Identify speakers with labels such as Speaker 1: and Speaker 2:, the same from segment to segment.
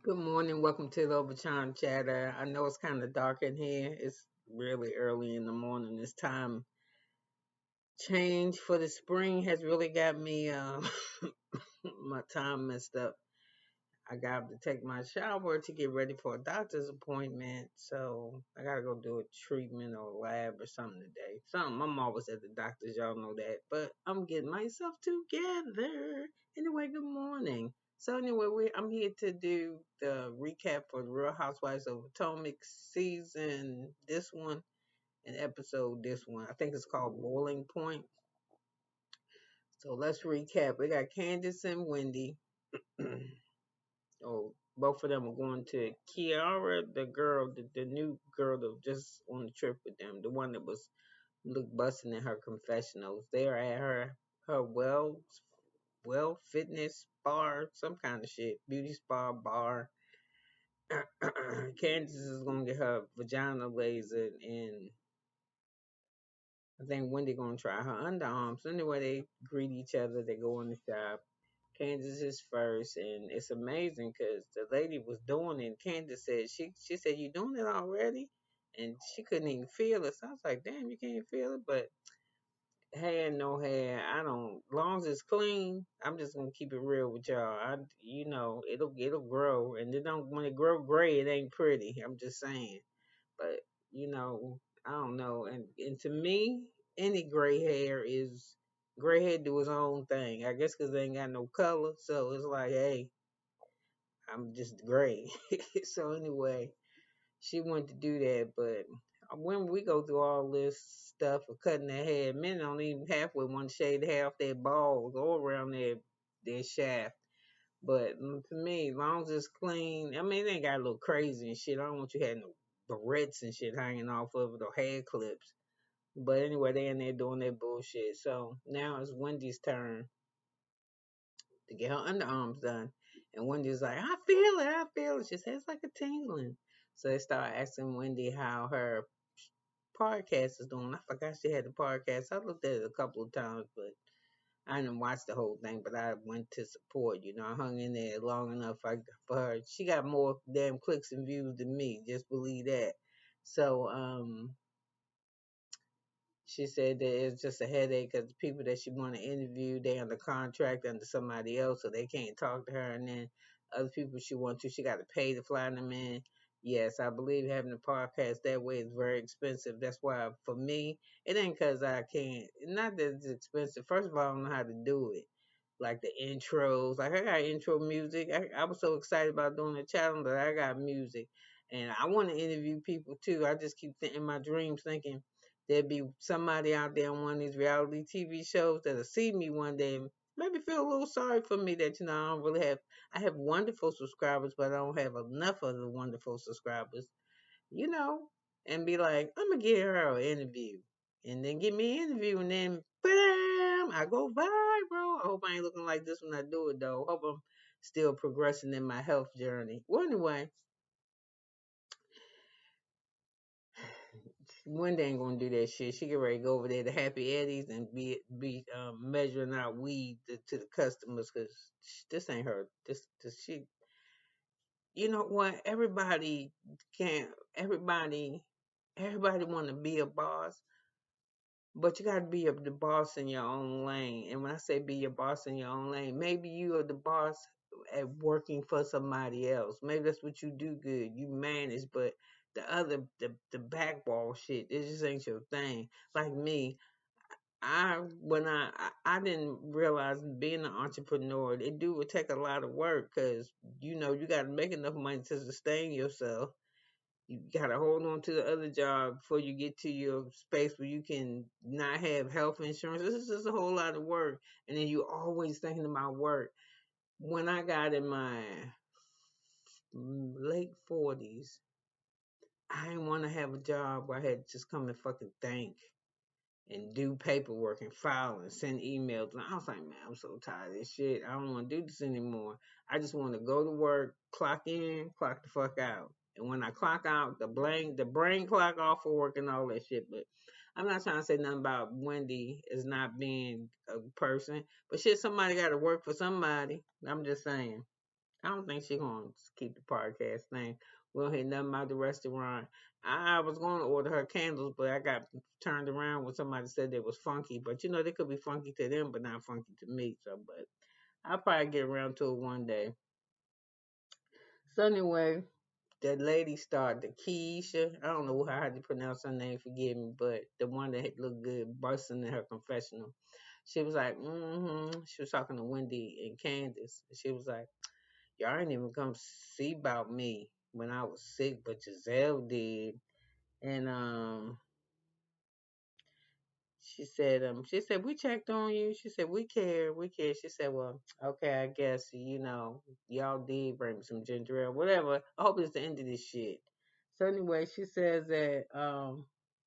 Speaker 1: Good morning. Welcome to the Obachanchatter. I know it's kind of dark in here. It's really early in the morning. This time change for the spring has really got me my time messed up. I got to take my shower to get ready for a doctor's appointment. So I gotta go do a treatment or lab or something today. Something. I'm always at the doctor's, y'all know that. But I'm getting myself together. Anyway, good morning. So anyway, I'm here to do the recap for the Real Housewives of Potomac season this one and episode this one. I think it's called Boiling Point. So let's recap. We got Candice and Wendy. Oh, both of them are going to Kiara, the girl, the new girl that was just on the trip with them, the one that was look busting in her confessionals. They are at her well fitness bar, some kind of shit, beauty spa bar. Candace is gonna get her vagina lasered, and I think Wendy gonna try her underarms. Anyway, they greet each other. They go in the shop. Candace is first, and it's amazing because the lady was doing it. And Candace said she said you doing it already, and she couldn't even feel it. So I was like, damn, you can't feel it, but hair, no hair, I don't. Long as it's clean, I'm just gonna keep it real with y'all. It'll grow, and it don't when it grow gray, it ain't pretty. I'm just saying, but you know, I don't know, and to me, any gray hair is gray hair do its own thing. I guess because they ain't got no color, so it's like, hey, I'm just gray. So anyway, she wanted to do that, but when we go through all this stuff of cutting their hair, men don't even halfway want to shave half their balls or around their shaft. But to me, as long as it's clean, I mean, they ain't got a little crazy and shit. I don't want you having no barrettes and shit hanging off of it or hair clips. But anyway, they in there doing their bullshit. So now it's Wendy's turn to get her underarms done. And Wendy's like, I feel it, I feel it. She says it's like a tingling. So they start asking Wendy how her podcast is doing. I forgot she had the podcast. I looked at it a couple of times, but I didn't watch the whole thing. But I went to support. I hung in there long enough for her. She got more damn clicks and views than me. Just believe that. So she said that it's just a headache because the people that she want to interview, they under contract under somebody else, so they can't talk to her. And then other people she wants to, she got to pay to fly them in. Yes, I believe having a podcast that way is very expensive. That's why for me, it ain't because I can't. Not that it's expensive. First of all, I don't know how to do it. Like the intros, like I got intro music. I was so excited about doing the challenge that I got music, and I want to interview people too. I just keep in my dreams thinking there'd be somebody out there on one of these reality TV shows that'll see me one day and maybe feel a little sorry for me that, I don't really have, I have wonderful subscribers, but I don't have enough of the wonderful subscribers, you know, and be like, I'm going to get her an interview and then get me an interview and then, bam, I go viral. I hope I ain't looking like this when I do it though. Hope I'm still progressing in my health journey. Well, anyway, one day ain't gonna do that shit. She get ready to go over there to Happy Eddie's and be measuring out weed to the customers because this ain't her. This she. You know what? Can't. Everybody want to be a boss, but you got to be the boss in your own lane. And when I say be your boss in your own lane, maybe you are the boss at working for somebody else. Maybe that's what you do good. You manage, but the backball shit, it just ain't your thing. Like me, I didn't realize being an entrepreneur, would take a lot of work because you got to make enough money to sustain yourself. You gotta hold on to the other job before you get to your space where you can not have health insurance. This is just a whole lot of work. And then you always thinking about work. When I got in my late 40s, I didn't want to have a job where I had to just come and fucking think and do paperwork and file and send emails. And I was like, man, I'm so tired of this shit. I don't want to do this anymore. I just want to go to work, clock in, clock the fuck out. And when I clock out, the brain clock off for work and all that shit. But I'm not trying to say nothing about Wendy as not being a person. But shit, somebody got to work for somebody. I'm just saying. I don't think she gonna keep the podcast thing. We don't hear nothing about the restaurant. I was going to order her candles, but I got turned around when somebody said they was funky. But you know, they could be funky to them, but not funky to me. So, but I'll probably get around to it one day. So anyway, that lady started, the Keisha. I don't know how to pronounce her name. Forgive me, but the one that looked good busting in her confessional. She was like, She was talking to Wendy and Candice. She was like, y'all ain't even come see about me when I was sick, but Giselle did. And she said we checked on you. She said we care, we care. She said, well, okay, I guess y'all did bring me some ginger ale, whatever. I hope it's the end of this shit. So anyway, she says that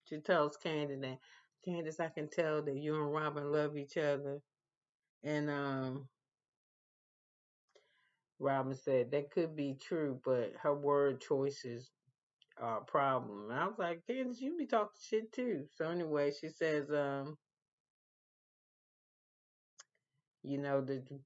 Speaker 1: she tells Candace that Candace, I can tell that you and Robin love each other, and Robin said that could be true, but her word choices are a problem. And I was like, Candace, you be talking shit too. So anyway, she says, the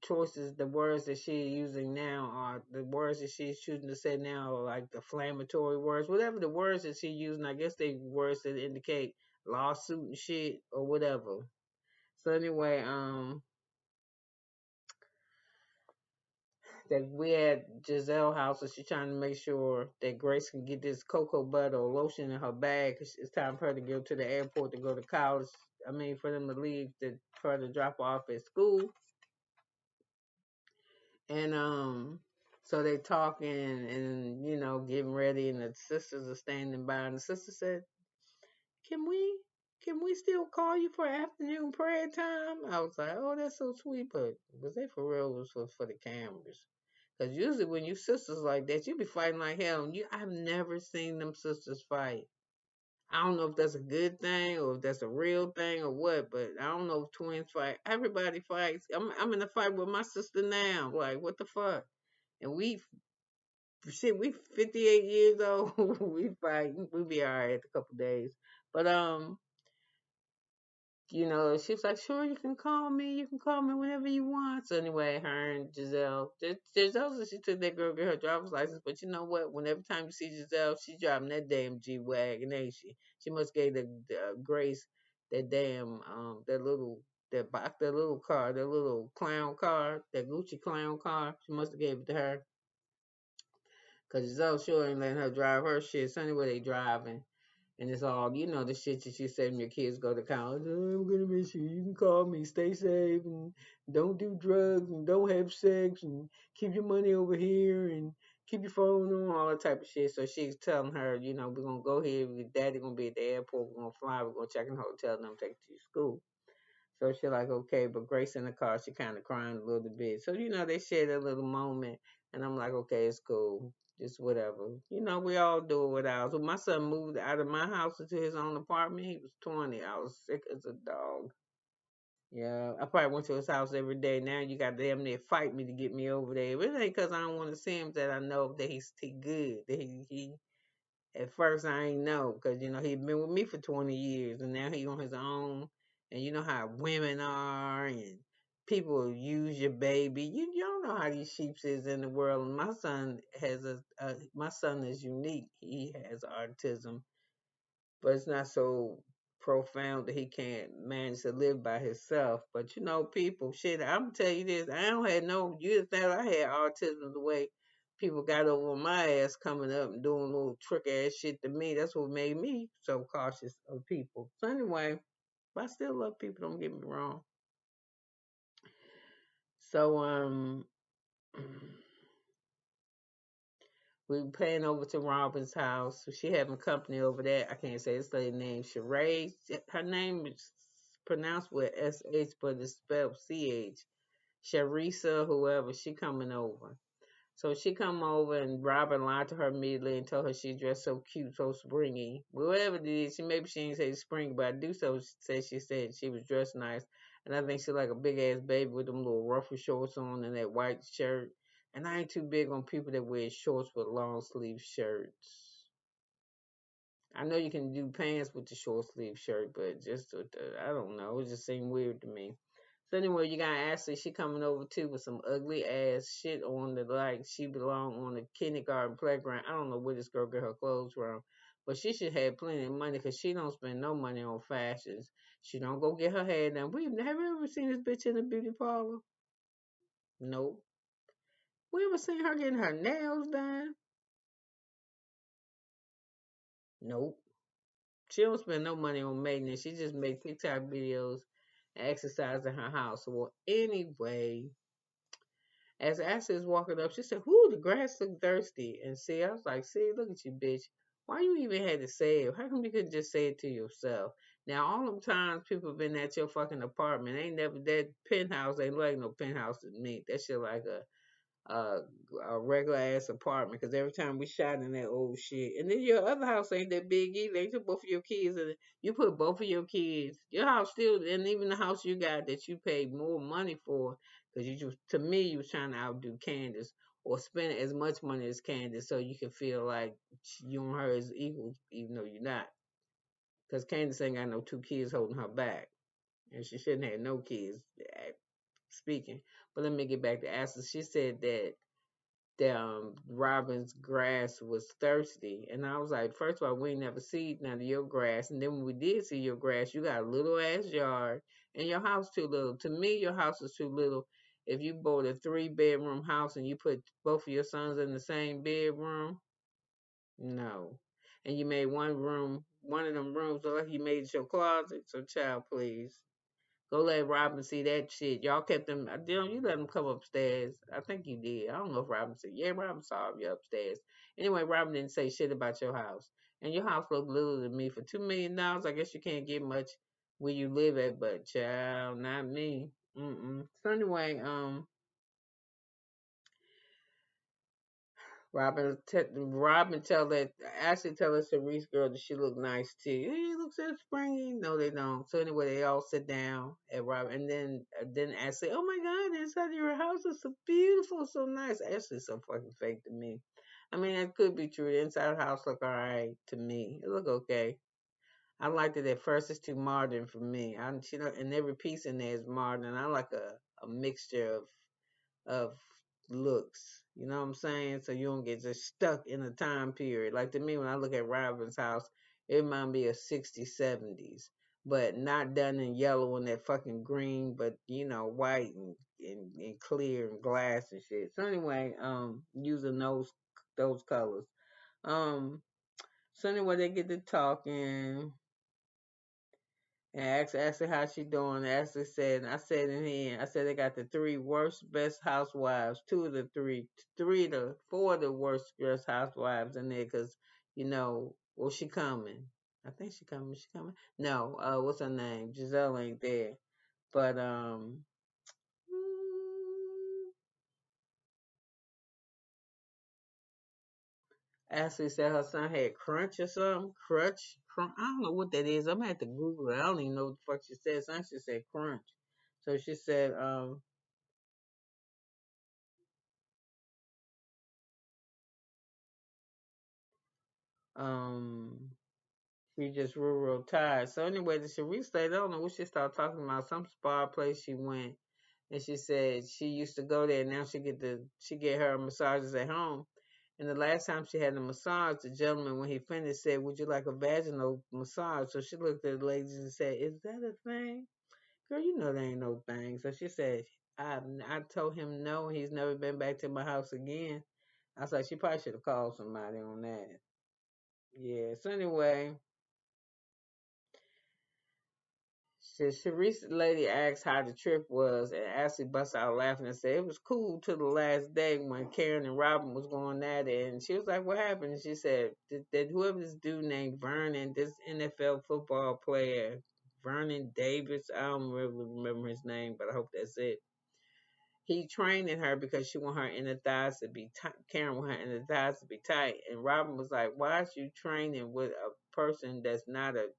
Speaker 1: choices, the words that she's using now are the words that she's choosing to say now are like defamatory words, whatever the words that she's using. I guess they words that indicate lawsuit and shit or whatever. So anyway, that we at Giselle house, and she's trying to make sure that Grace can get this cocoa butter or lotion in her bag. 'Cause it's time for her to go to the airport to go to college. I mean, for them to leave for her to drop her off at school. And so they talking and getting ready, and the sisters are standing by, and the sister said, "Can we still call you for afternoon prayer time?" I was like, "Oh, that's so sweet," but was they for real? It was for the cameras. Cause usually when you sisters like that, you be fighting like hell. And I've never seen them sisters fight. I don't know if that's a good thing or if that's a real thing or what, but I don't know if twins fight. Everybody fights. I'm in a fight with my sister now. Like, what the fuck? And we 58 years old. We fight. We be alright a couple days. But she was like, sure, you can call me. You can call me whenever you want. So anyway, her and Giselle said she took that girl get her driver's license. But you know what? Whenever time you see Giselle, she driving that damn G wagon, ain't she? She must gave the Grace that damn that little car, that little clown car, that Gucci clown car. She must have gave it to her. Cause Giselle sure ain't letting her drive her shit. So anyway, they driving. And it's all, the shit that you said when your kids go to college. Oh, I'm gonna miss you. You can call me. Stay safe and don't do drugs and don't have sex and keep your money over here and keep your phone on, all that type of shit. So she's telling her, we're gonna go here. Your daddy gonna be at the airport. We're gonna fly. We're gonna check in the hotel and I'm take you to school. So she like, okay, but Grace in the car, she kind of crying a little bit. So, they share that little moment. And I'm like, okay, it's cool. Just whatever. We all do it with ours. When my son moved out of my house into his own apartment, he was 20. I was sick as a dog. Yeah, I probably went to his house every day. Now you got damn near fight me to get me over there. But it ain't because I don't want to see him that I know that he's good. That he at first I ain't know because he'd been with me for 20 years and now he on his own, and you know how women are and people use your baby. You don't know how these sheeps is in the world. And my son has my son is unique. He has autism, but it's not so profound that he can't manage to live by himself. But people, shit, I'm tell you this, I don't had no you just thought I had autism the way people got over my ass coming up and doing little trick ass shit to me. That's what made me so cautious of people. So anyway, but I still love people, don't get me wrong. So we paying over to Robin's house. So she having company over there. I can't say this lady name Charresse. Her name is pronounced with SH, but it's spelled CH. Charisse, whoever, she coming over. So she come over and Robin lied to her immediately and told her she dressed so cute, so springy. Whatever it is, maybe she didn't say spring, but I do so say she said she was dressed nice. And I think she like a big ass baby with them little ruffle shorts on and that white shirt. And I ain't too big on people that wear shorts with long sleeve shirts. I know you can do pants with the short sleeve shirt, but just with I don't know, it just seemed weird to me. So anyway, you got Ashley. She coming over too with some ugly ass shit on the like she belong on the kindergarten playground. I don't know where this girl get her clothes from, but she should have plenty of money because she don't spend no money on fashions. She don't go get her hair done. Have you ever seen this bitch in a beauty parlor? Nope. We ever seen her getting her nails done? Nope. She don't spend no money on maintenance. She just make TikTok videos and exercise in her house. Well, anyway, as Ashley was walking up, she said, "Whoo, the grass look thirsty." And see, I was like, "See, look at you, bitch. Why you even had to say it? How come you couldn't just say it to yourself?" Now, all them times people been at your fucking apartment, ain't never that penthouse ain't like no penthouse to me. That shit like uh, a regular ass apartment because every time we shot in that old shit, and then your other house ain't that big either. They took both of your kids and you put both of your kids. Your house still, and even the house you got that you paid more money for because you just to me you was trying to outdo Candice or spend as much money as Candice so you can feel like you and her is equal even though you're not. Because Candice ain't got no two kids holding her back, and she shouldn't have no kids. Speaking, but let me get back to Ashley. She said that Robin's grass was thirsty. And I was like, first of all, we ain't never seen none of your grass. And then when we did see your grass, you got a little ass yard and your house too little. To me, your house is too little. If you bought a 3 bedroom house and you put both of your sons in the same bedroom, no. And you made one of them rooms look like you made it your closet. So child, please. Go let Robin see that shit. Y'all kept them. You let them come upstairs. I think you did. I don't know if Robin said. Yeah, Robin saw you upstairs. Anyway, Robin didn't say shit about your house. And your house looked little to me. For $2 million, I guess you can't get much where you live at, but child, not me. Mm-mm. So anyway, Robin tell that Ashley tell us Reese girl that she look nice too. Hey, looks so springy. No, they don't. So anyway, they all sit down at Robin, and then Ashley, oh my God, inside your house is so beautiful, so nice. Ashley's so fucking fake to me. I mean, it could be true. The inside the house look alright to me. It look okay. I liked it at first. It's too modern for me. And every piece in there is modern. I like a mixture of looks. You know what I'm saying? So you don't get just stuck in a time period. Like to me, when I look at Robin's house, it reminds me of 60s, 70s, but not done in yellow and that fucking green, but white and clear and glass and shit. So anyway, using those colors. Um, so anyway, they get to talking. And asked her how she doing. Ashley said, I said in here, I said they got the three worst best housewives, two of the four of the worst best housewives in there, cause well she coming. I think she coming. She coming. No, what's her name? Giselle ain't there, but Ashley said her son had crunch or something. Crunch. I don't know what that is. I'm gonna have to Google it. I don't even know what the fuck she said. Son, she said crunch. So she said, um, she just real tired. So anyway, the Charresse lady, I don't know what she started talking about. Some spa place she went, and she said she used to go there. And now she get her massages at home. And the last time she had a massage, the gentleman when he finished said, "Would you like a vaginal massage?" So she looked at the ladies and said, "Is that a thing, girl? You know there ain't no thing." So she said, "I told him no. He's never been back to my house again." I was like, she probably should have called somebody on that. Yeah. So anyway. Sharice's lady asked how the trip was, and Ashley bust out laughing and said it was cool till the last day when Karen and Robin was going at it. And she was like, "What happened?" And she said that whoever this dude named Vernon, this NFL football player, Vernon Davis, I don't really remember his name, but I hope that's it. He training her because she want her inner thighs to be tight. Karen want her inner thighs to be tight, and Robin was like, "Why is you training with a person that's not a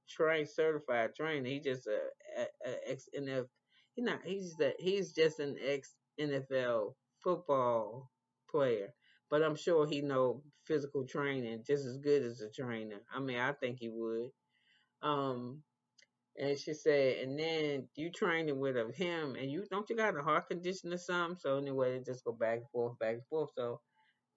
Speaker 1: certified trainer? He just a ex NFL. He not. He's just an ex NFL football player, but I'm sure he know physical training just as good as a trainer. I mean, I think he would." Um, And she said, and then you training with him, and you don't you got a heart condition or something? So anyway, they just go back and forth, back and forth. So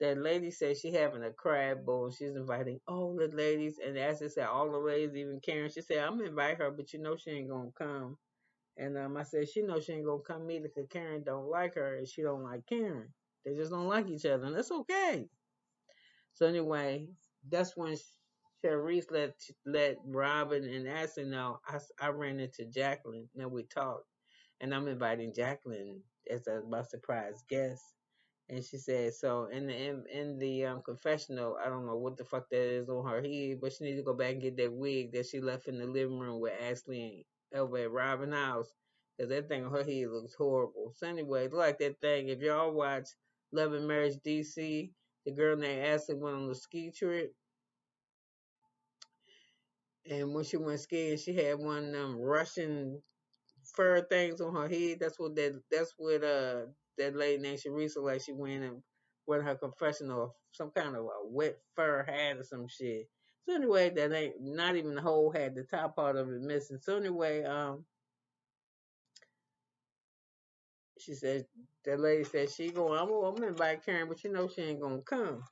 Speaker 1: that lady said she having a crab bowl. She's inviting all the ladies, and as I said, all the ladies, even Karen. She said, I'm gonna invite her, but you know she ain't gonna come. And I said, she knows she ain't gonna come either because Karen don't like her and she don't like Karen. They just don't like each other, and that's okay. So anyway, that's when Charresse let Robin and Ashley know. I ran into Jacqueline. Now we talked, and I'm inviting Jacqueline as my surprise guest. And she said, so in the confessional, I don't know what the fuck that is on her head, but she needs to go back and get that wig that she left in the living room with Ashley over at Robin house, because that thing on her head looks horrible. So anyway, like that thing, if y'all watch Love and Marriage DC, the girl named Ashley went on a ski trip, and when she went skiing, she had one of them Russian fur things on her head. That's what that lady named Charrisse like she went and with her confessional some kind of a wet fur hat or some shit. So anyway, that ain't not even the whole hat, the top part of it missing. So anyway, she said that lady said she going I'm gonna invite Karen, but you know she ain't gonna come.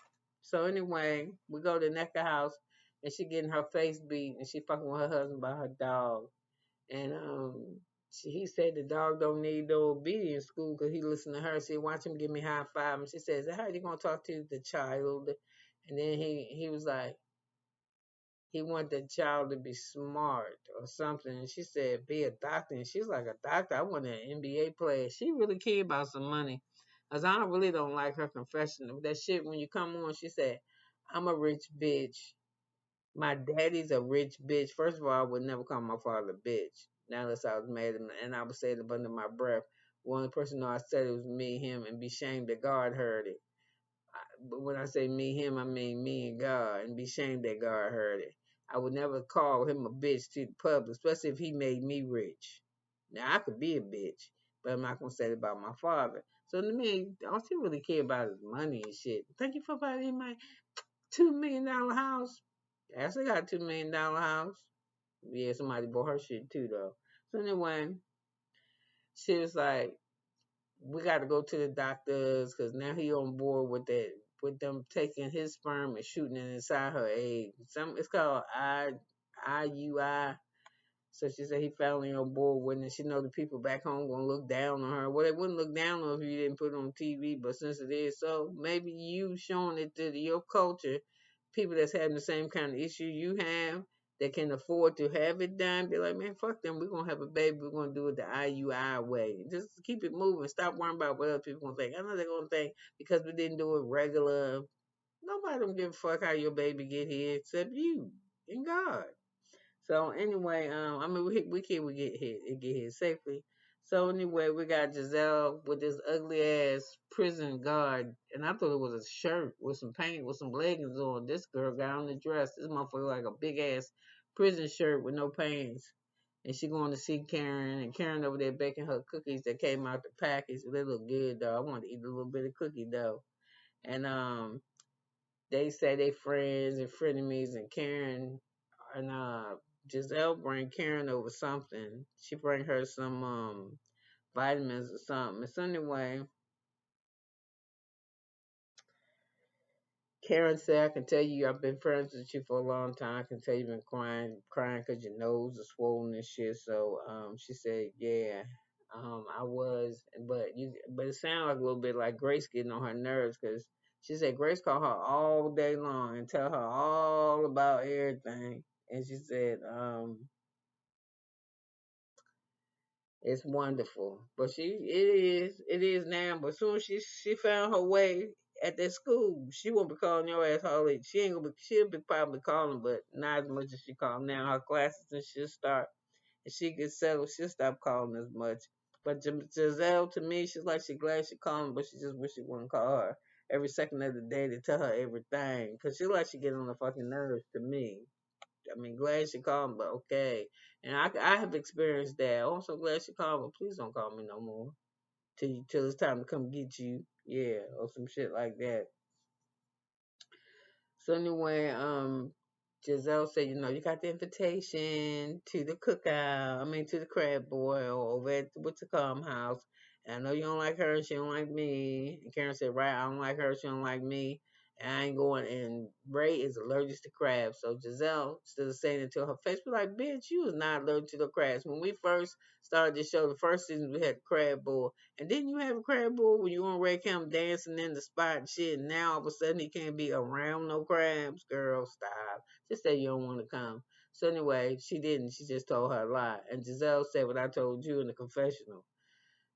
Speaker 1: So anyway, we go to Necker house and she getting her face beat and she fucking with her husband by her dog. And he said the dog don't need no obedience school because he listened to her. She watch him give me high five, and she says, "How you gonna talk to the child?" And then he was like, he want the child to be smart or something. And she said, "Be a doctor." And she's like, "A doctor? I want an NBA player." She really care about some money, cause I really don't like her confession. That shit when you come on, she said, "I'm a rich bitch. My daddy's a rich bitch." First of all, I would never call my father a bitch. Now unless I was mad at him, and I would say it under my breath. One person know I said it was me, him, and be shamed that God heard it. But when I say me, him, I mean me and God, and be shamed that God heard it. I would never call him a bitch to the public, especially if he made me rich. Now I could be a bitch, but I'm not gonna say it about my father. So to me, all she really care about is money and shit. Thank you for buying my $2 million house. Ashley got $2 million house. Yeah, somebody bought her shit too though. So anyway, she was like, "We got to go to the doctors because now he on board with that, with them taking his sperm and shooting it inside her egg. It's called IUI." So she said he finally on board with it. She know the people back home gonna look down on her. Well, they wouldn't look down on her if you didn't put it on TV, but since it is so, maybe you showing it to your culture, people that's having the same kind of issue you have, that can afford to have it done, be like, man, fuck them. We're gonna have a baby. We're gonna do it the IUI way. Just keep it moving. Stop worrying about what other people gonna think. I know they're gonna think because we didn't do it regular. Nobody don't give a fuck how your baby get here except you and God. So anyway, I mean, we get here safely. So anyway, we got Giselle with this ugly ass prison guard, and I thought it was a shirt with some paint with some leggings on. This girl got on the dress. This motherfucker like a big ass prison shirt with no pants. And she going to see Karen, and Karen over there baking her cookies that came out the package. They look good though. I want to eat a little bit of cookie dough. And they say they friends and frenemies, and Karen and Giselle bring Karen over something. She bring her some vitamins or something. So anyway, Karen said, "I can tell you, I've been friends with you for a long time. I can tell you've been crying because your nose is swollen and shit." So she said, "Yeah, I was, but it sounded like a little bit like Grace getting on her nerves because." She said Grace called her all day long and tell her all about everything. And she said, it's wonderful. But it is now. But soon as she found her way at that school, she won't be calling your ass Holly. She ain't gonna be. She'll be probably calling, but not as much as she called now. Her classes and she'll start, and she gets settled. She'll stop calling as much. But Giselle, to me, she's like she glad she calling, but she just wish she wouldn't call her every second of the day to tell her everything, cause she like she get on the fucking nerves to me. I mean, glad she called, but okay. And I have experienced that. I'm so glad she called, but please don't call me no more till it's time to come get you. Yeah, or some shit like that. So anyway, Giselle said, you got the invitation to the cookout. I mean, to the crab boil over at what's the calm house. And I know you don't like her, she don't like me. And Karen said, right, I don't like her, she don't like me. And I ain't going. And Ray is allergic to crabs. So Giselle, instead of saying it to her face, be like, bitch, you is not allergic to the crabs. When we first started the show, the first season, we had the crab boil. And didn't you have a crab boil when you and Ray Camp dancing in the spot and shit? And now all of a sudden he can't be around no crabs? Girl, stop. Just say you don't want to come. So anyway, she didn't. She just told her a lie. And Giselle said what I told you in the confessional.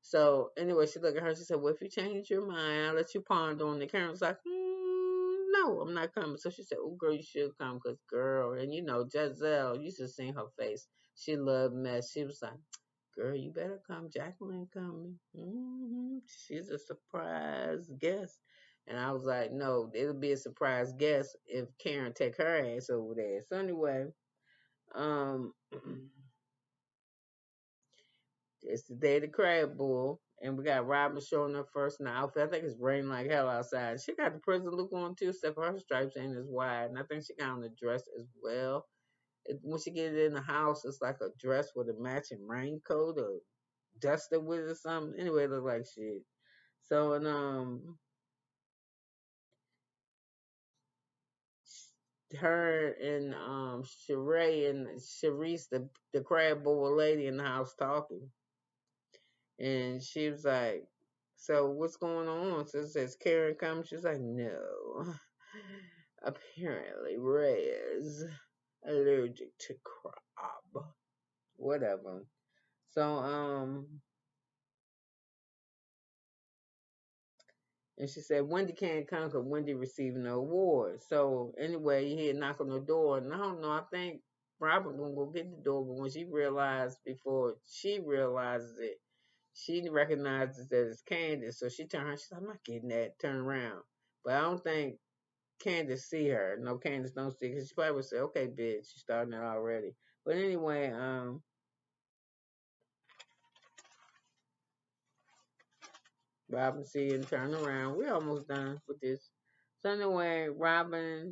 Speaker 1: So anyway, she looked at her. She said, "Well, if you change your mind, I'll let you ponder on it." Karen was like, "No, I'm not coming." So she said, "Oh, girl, you should come, cause girl, and Giselle, you should seen her face. She loved mess. She was like, girl, you better come. Jacqueline coming. She's a surprise guest." And I was like, no, it'll be a surprise guest if Karen take her ass over there. So anyway, um, it's the day of the crab bull, and we got Robin showing up first in the outfit. I think it's raining like hell outside. She got the prison look on too, except for her stripes ain't as wide, and I think she got on the dress as well. When she get it in the house, it's like a dress with a matching raincoat or duster with it or something. Anyway, it look like shit. So and her and Sheree and Charresse, the crab bowl lady in the house talking, and she was like, "So what's going on?" So it says Karen comes. She's like, "No, apparently Reyes allergic to crab, whatever." So and she said, Wendy can't come because Wendy received no award. So anyway, he had knock on the door. And I don't know, I think Robin gonna go get the door, but when she realized before she realizes it, she recognizes that it's Candice. So she turned around, she's like, I'm not getting that, turn around. But I don't think Candice see her. No, Candice don't see, because she probably would say, okay, bitch, you starting it already. But anyway, Robin see and turn around. We're almost done with this. So anyway,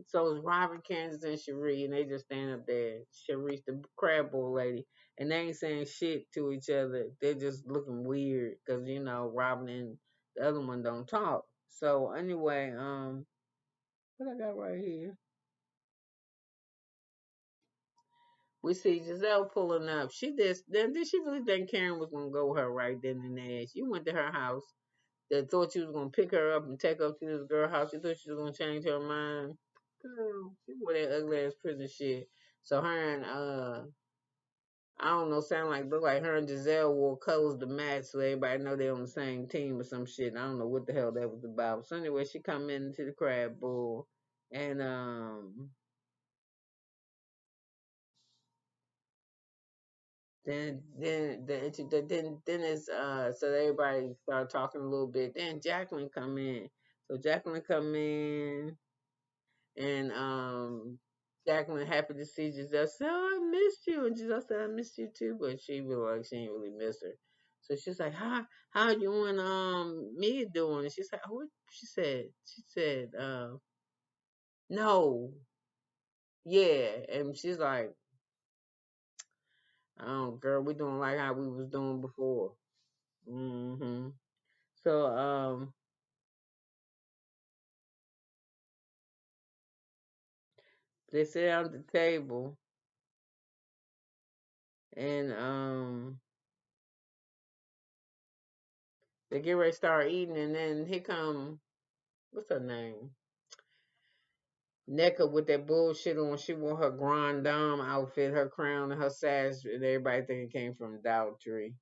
Speaker 1: so it's Robin, Kansas, and Cherie, and they just stand up there. Cherie, the crab bowl lady, and they ain't saying shit to each other. They're just looking weird because Robin and the other one don't talk. So anyway, what I got right here? We see Giselle pulling up. She just then did she really think Karen was gonna go with her right then and there? She went to her house. That thought she was gonna pick her up and take her to this girl house. She thought she was gonna change her mind. Girl, she wore that ugly ass prison shit. So her and I don't know, look like her and Giselle wore colors to match so everybody know they on the same team or some shit. I don't know what the hell that was about. So anyway, she come into the crab bowl and then it's so everybody started talking a little bit. Then Jacqueline come in. So Jacqueline come in and Jacqueline happy to see Giselle. So I missed you, and Giselle said I missed you too, but she was like she didn't really miss her. So she's like, how you and Mia doing? And she's like, oh, what she said? She said, no, yeah, and she's like, oh girl, we doing like how we was doing before. hmm So they sit down at the table and they get ready to start eating, and then here come what's her name? Necka with that bullshit on. She wore her Grand Dame outfit, her crown, and her sash, and everybody think it came from Dollar Tree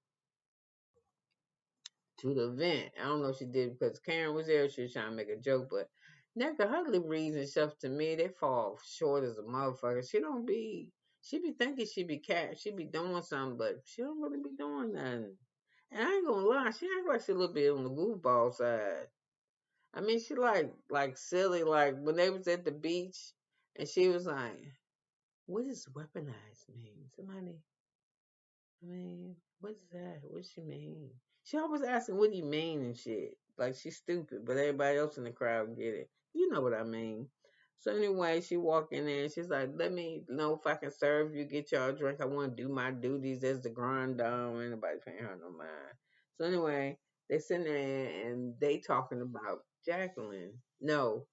Speaker 1: to the event. I don't know if she did because Karen was there. She was trying to make a joke, but Necka, her little reason stuff to me, they fall short as a motherfucker. She don't be. She be thinking she be doing something, but she don't really be doing nothing. And I ain't gonna lie, she act like she a little bit on the goofball side. I mean, she like silly, like when they was at the beach, and she was like, what does weaponized mean? Somebody, I mean, what's that? What she mean? She always asking, what do you mean and shit? Like she's stupid, but everybody else in the crowd get it. You know what I mean. So anyway, she walked in there and she's like, "Let me know if I can serve you, get y'all a drink. I want to do my duties as the grand dame. Ain't nobody paying her no mind." So anyway, they sitting there and they talking about Jacqueline. No,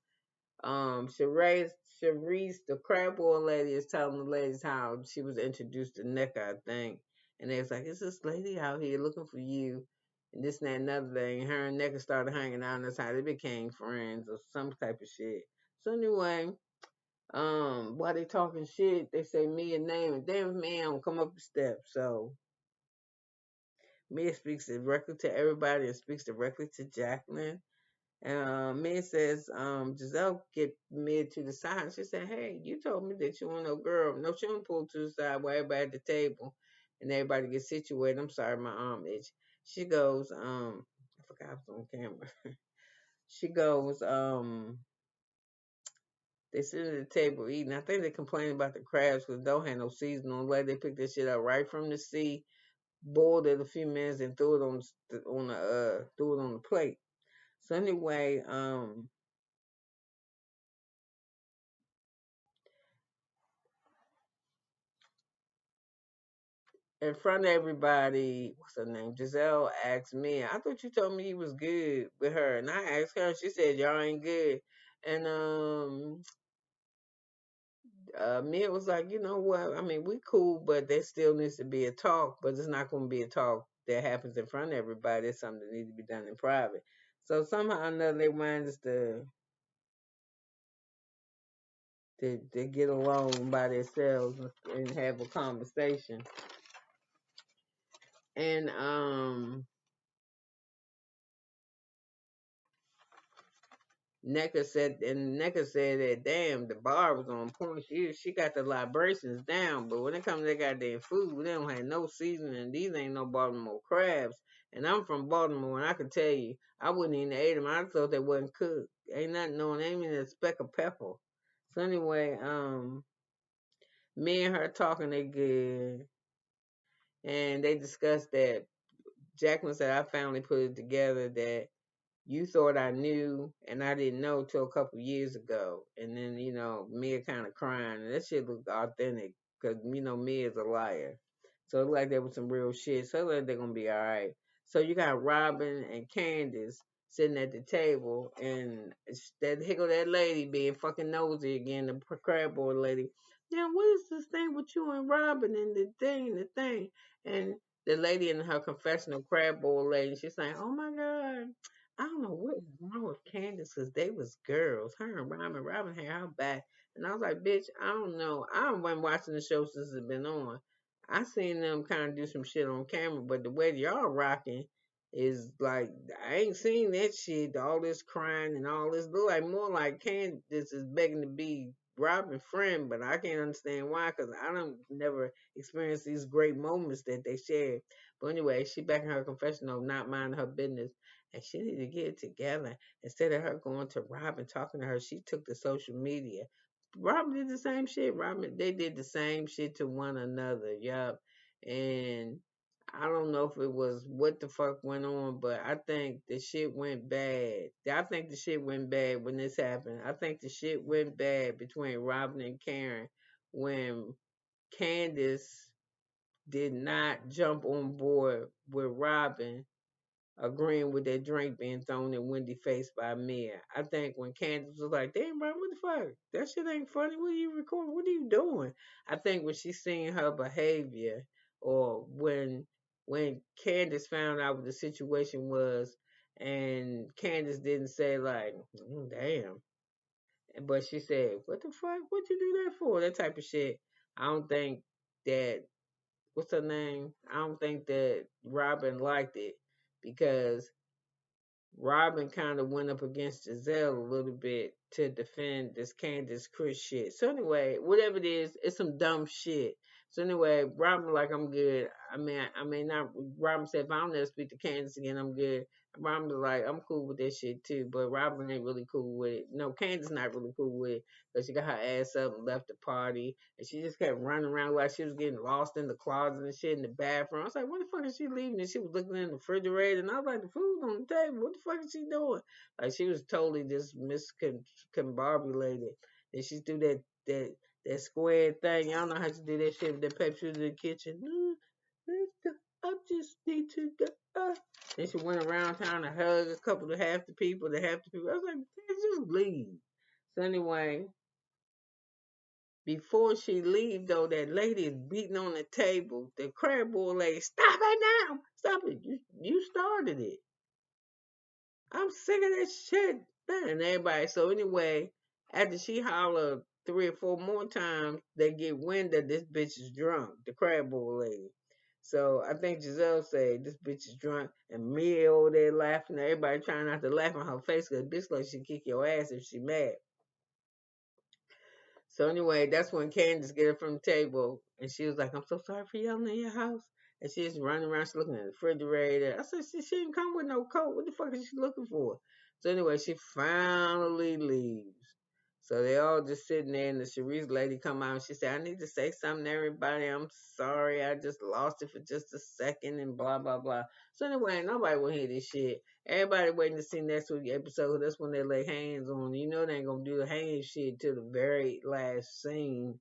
Speaker 1: Charresse, the crab boil lady, is telling the ladies how she was introduced to Nika, I think. And they was like, "Is this lady out here looking for you?" And this and that and another thing. Her and Nika started hanging out, and that's how they became friends or some type of shit. So anyway, while they talking shit, they say Mia name, and damn man don't come up the steps. So Mia speaks directly to everybody and speaks directly to Jacqueline. Mia says, Giselle get Mia to the side. She said, "Hey, you told me that you want no girl. No, she don't pull to the side while everybody at the table and everybody gets situated." I'm sorry, my arm itch. She goes, I forgot I was on camera. She goes, they sit at the table eating. I think they complain about the crabs because don't have no seasoning on. Like they picked this shit up right from the sea, boiled it a few minutes, and threw it on the plate. So anyway, in front of everybody, what's her name? Giselle asked me, "I thought you told me he was good with her," and I asked her, and she said, "Y'all ain't good." And Mia was like, "You know what? I mean, we cool, but there still needs to be a talk, but it's not going to be a talk that happens in front of everybody. It's something that needs to be done in private." So somehow or another, they want us to get along by themselves and have a conversation. And Necca said that damn, the bar was on point. She got the libations down, but when it comes to that goddamn food, they don't have no seasoning. These ain't no Baltimore crabs. And I'm from Baltimore, and I can tell you, I wouldn't even ate them. I thought they wasn't cooked. Ain't nothing knowing, ain't even a speck of pepper. So anyway, me and her talking, they good, and they discussed that Jacqueline said I finally put it together that you thought I knew and I didn't know till a couple years ago. And then, Mia kind of crying. And that shit looked authentic because, Mia's a liar. So it looked like there was some real shit. So it looked like they're going to be all right. So you got Robin and Candice sitting at the table. And that hickel that lady being fucking nosy again, the crab boy lady. Now, what is this thing with you and Robin and the thing and the thing? And the lady in her confessional crab boy lady, she's saying, "Oh my God. I don't know what was wrong with Candace because they was girls. Her and Robin had her back. And I was like, bitch, I don't know. I haven't been watching the show since it's been on. I seen them kind of do some shit on camera, but the way y'all rocking is like, I ain't seen that shit. All this crying and all this. Look like more like Candace is begging to be Robin's friend, but I can't understand why because I don't never experienced these great moments that they shared. But anyway, she back in her confessional, not minding her business and she needed to get it together. Instead of her going to Robin talking to her, she took to social media. Robin did the same shit. They did the same shit to one another. Yup. And I don't know if it was what the fuck went on, but I think the shit went bad. I think the shit went bad when this happened. I think the shit went bad between Robin and Karen when Candace did not jump on board with Robin agreeing with that drink being thrown in Wendy's face by Mia. I think when Candace was like, "Damn, bro, what the fuck? That shit ain't funny. What are you recording? What are you doing?" I think when she seen her behavior, or when Candace found out what the situation was, and Candace didn't say like, "Damn," but she said, "What the fuck? What you do that for?" That type of shit. I don't think that what's her name? I don't think that Robin liked it because Robin kind of went up against Giselle a little bit to defend this Candace Chris shit. So anyway, whatever it is, it's some dumb shit. So anyway, Robin like I'm good. I mean not. Robin said if I don't ever speak to Candace again, I'm good. Robin was like I'm cool with that shit too, but Robin ain't really cool with it. No, Candace not really cool with it because she got her ass up and left the party, and she just kept running around like she was getting lost in the closet and shit in the bathroom. I was like, what the fuck is she leaving? And she was looking in the refrigerator, and I was like, the food on the table. What the fuck is she doing? Like she was totally just miscombobulated. And she do that square thing. Y'all know how to do that shit with the Pepsi in the kitchen. I just need to go. Then she went around town to hug a couple of half the people. I was like, just leave. So anyway, before she leave though, that lady is beating on the table. The crab boil lady, stop it now! Stop it! You started it. I'm sick of this shit. And everybody. So anyway, after she holler 3 or 4 more times, they get wind that this bitch is drunk. The crab boil lady. So I think Giselle said this bitch is drunk, and Mia over there laughing. Everybody trying not to laugh in her face because bitch like she kick your ass if she mad. So anyway, that's when Candice get up from the table and she was like, I'm so sorry for yelling in your house. And she's running around, she's looking at the refrigerator. I said, she didn't come with no coat. What the fuck is she looking for? So anyway, she finally leaves. So they all just sitting there and the Charresse lady come out and she said, I need to say something to everybody. I'm sorry. I just lost it for just a second and blah, blah, blah. So anyway, nobody will hear this shit. Everybody waiting to see next week's episode. That's when they lay hands on. You know they ain't gonna do the hand shit till the very last scene.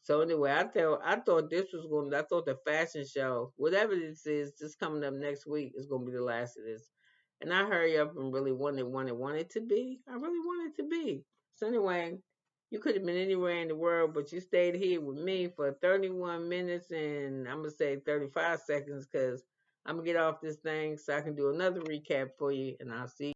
Speaker 1: So anyway, I thought the fashion show, whatever this is, just coming up next week is gonna be the last of this. And I hurry up and really wanted to be. I really wanted to be. So anyway, you could have been anywhere in the world, but you stayed here with me for 31 minutes and I'm gonna say 35 seconds because I'm gonna get off this thing so I can do another recap for you, and I'll see